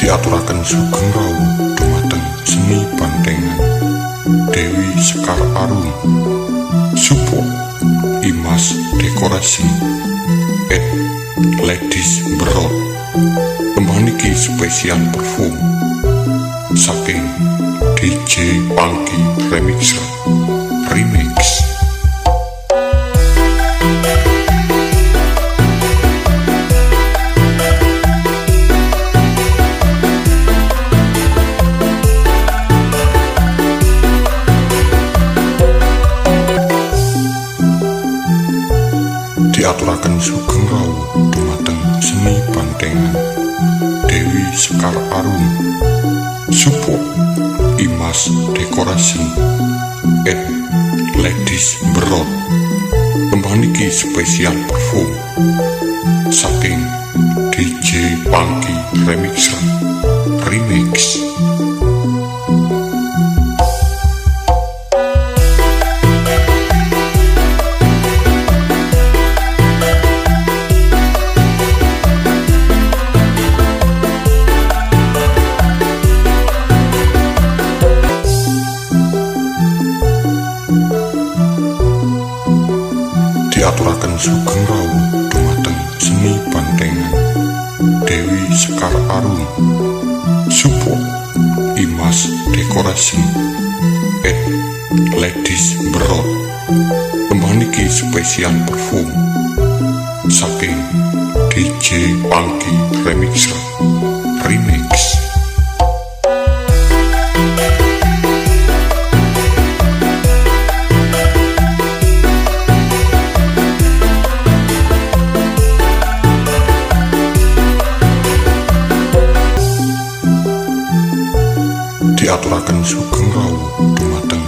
diaturaken sugeng rawuh dumateng seni bantengan Dewi Sekar Arum support Imas Dekorasi et Ladies Berot. Tembang niki spesial perform saking DJ Pangki Remixer Remix. Diaturaken sugeng rawuh dumateng seni bantengan Dewi Sekar Arum support Imas Dekorasi et Ladies Berot. Tembang niki spesial perform saking DJ Pangki Remixer Remix. Diaturaken sugeng rawuh dumateng seni bantengan Dewi Sekar Arum support Imas Dekorasi et Ladies Berot. Tembang niki spesial perform saking DJ Pangki Remixer Remix. Diaturaken sugeng rawuh dumateng